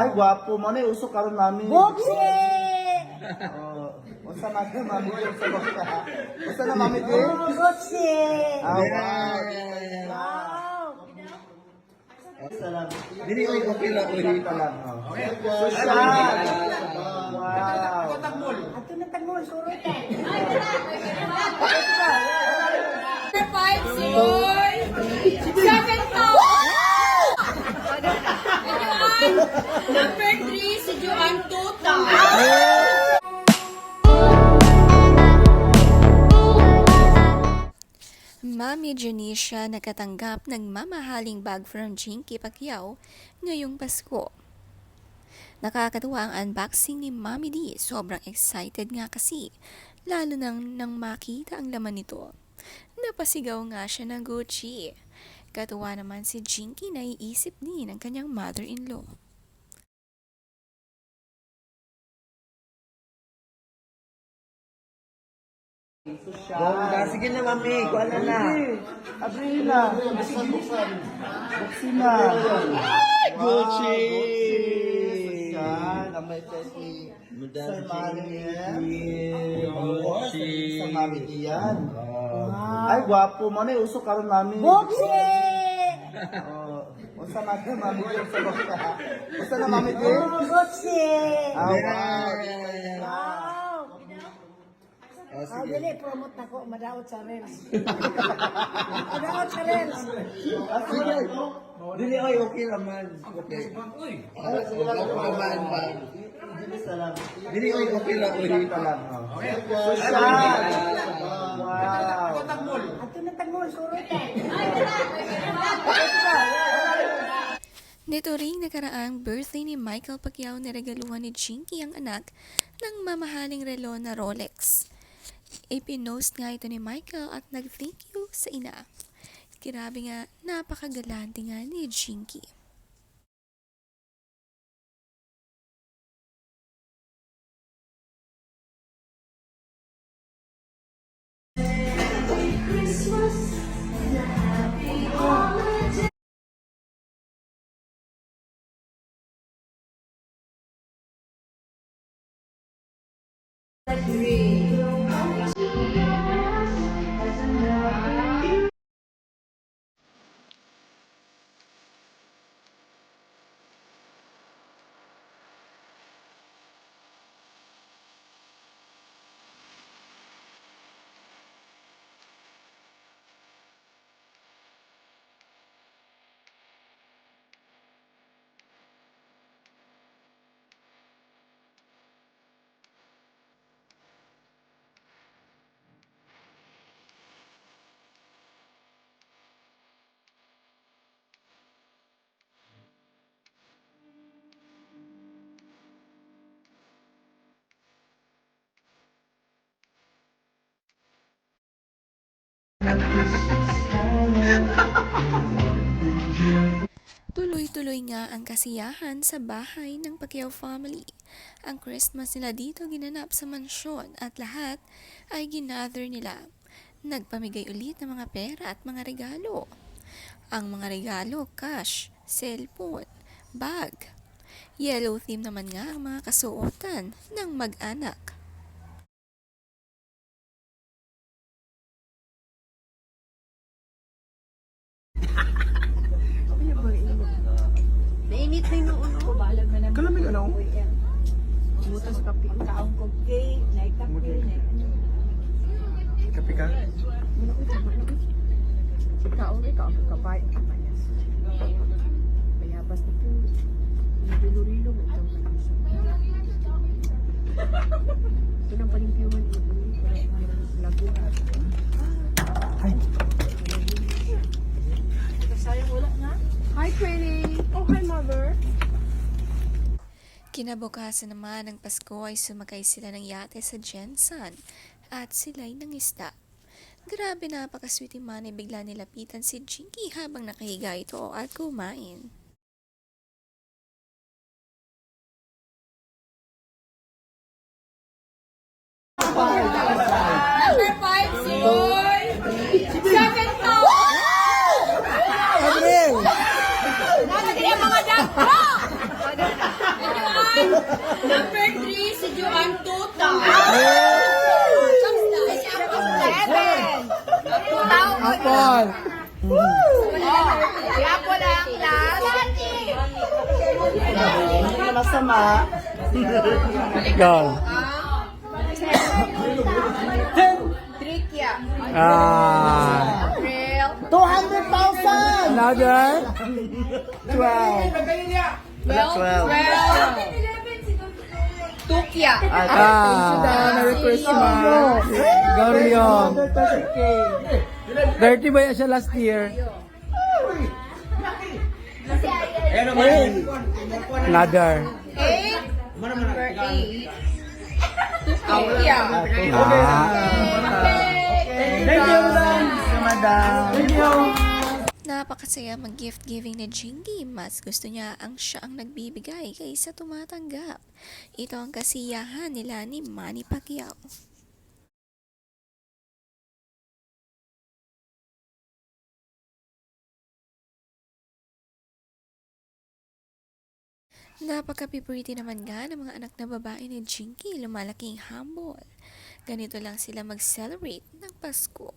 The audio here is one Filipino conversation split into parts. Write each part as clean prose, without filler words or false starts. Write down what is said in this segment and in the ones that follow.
Ay, gwapo mo na usok karon mami. Boxy! Oh, usa na ka mami sa baka. Usa na mami din. Boxy! Ah, wow. Wow! Salam. Dili oy okay lang oy. Salam. Social. Wow. Ato na tagmol, surot ka. 5, si Joy. 7 to. Number 3, si Joanne Tuta. Mami Janisha nakatanggap ng mamahaling bag from Jinky Pacquiao ngayong Pasko. Nakakatuwa ang unboxing ni Mami D. Sobrang excited nga kasi, lalo nang makita ang laman nito. Napasigaw nga siya ng Gucci. Katuwa naman si Jinky na iisip din ng kanyang mother-in-law. Bongga, sige na mami, kuha na na. Abri na. Buksi na. Gucci. Social. Ang may test ni Sir Mariel. Gucci. Sa mami diyan. Ay, gwapo mo na usok karon mami. Boxy! Oh, usa na ka mami sa baka. Usa na mami din. Boxy! Ah, wow. Wow! Oh, Ah, sige. dili, promote na ko, madaot sa Reels. Madaot sa Reels. Sige. Dili oy okay naman. Okay. Okay naman ba? Salam. Dili oy okay lang oy. Salam. Social. Wow. Ato na tagmol, surot ka. Nito ring nakaraang birthday ni Michael Pacquiao na regaluhan ni Jinky ang anak ng mamahaling relo na Rolex. Ipinost nga ito ni Michael at nag-thank you sa ina. Grabe nga, napakagalante nga ni Jinky. Tuloy-tuloy nga ang kasiyahan sa bahay ng Pacquiao family. Ang Christmas nila dito ginanap sa mansyon at lahat ay ginather nila. Nagpamigay ulit ng mga pera at mga regalo. Ang mga regalo, cash, cellphone, bag. Yellow theme naman nga ang mga kasuotan ng mag-anak. Nainit na yung ulo. Balag na naman. Kalamig ano? Butas kapi. Kaong kog cake, naik kape, Kapi ka? Kaong ikaw, kapay. Bayabas na po. Nilurilo mo itong kanisa. Ito ng palimpiyuman ito. Lago. Ay. Sayang wala na. Hi, Pretty. Oh, hi, Mother. Kinabukasan naman ng Pasko ay sumakay sila ng yate sa Jensan at sila'y nangisda. Grabe, napakasweet man ay bigla nilapitan si Jinky habang nakahiga ito at kumain. Number 5, si Joy. 7 to. Abril. Nalagay ang mga dagko. si Joan Tuta. Apple. Yapo lang class. Hindi na masama. Go. Trikya. Ah. April. 200,000! Another. 12. 12. Tukya. Merry Christmas. Gorion. 30 ba yan siya last year? Another. 8. Number 8. Tukya. Thank you, madam. Thank you. Napakasaya mag-gift giving ni Jingy. Mas gusto niya ang siya ang nagbibigay kaysa tumatanggap. Ito ang kasiyahan nila ni Manny Pacquiao. Napaka-pretty naman nga ng mga anak na babae ni Jinky, lumalaking humble. Ganito lang sila mag-celebrate ng Pasko.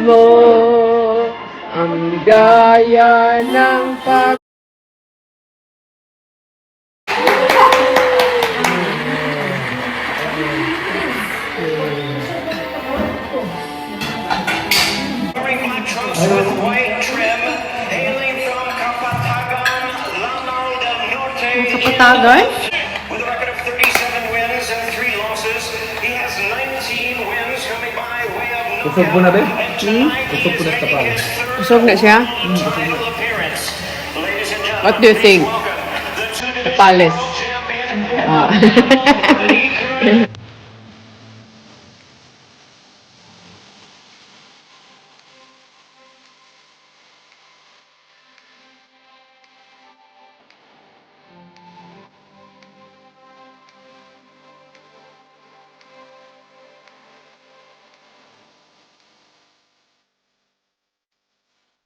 Mo ang gaya ng pag Black trunks with white trim, hailing from Kapatagan, Lanao del Norte. Kapatagan? With a record of 37 wins and 3 losses, he has 19 wins coming by way of Usog mo na, be? and tonight he Usog is mo na sa making pala. his third Usog na siya? title appearance. Ladies and gentlemen, What do you think? welcome the two-division Palace. world champion, Lee Curran.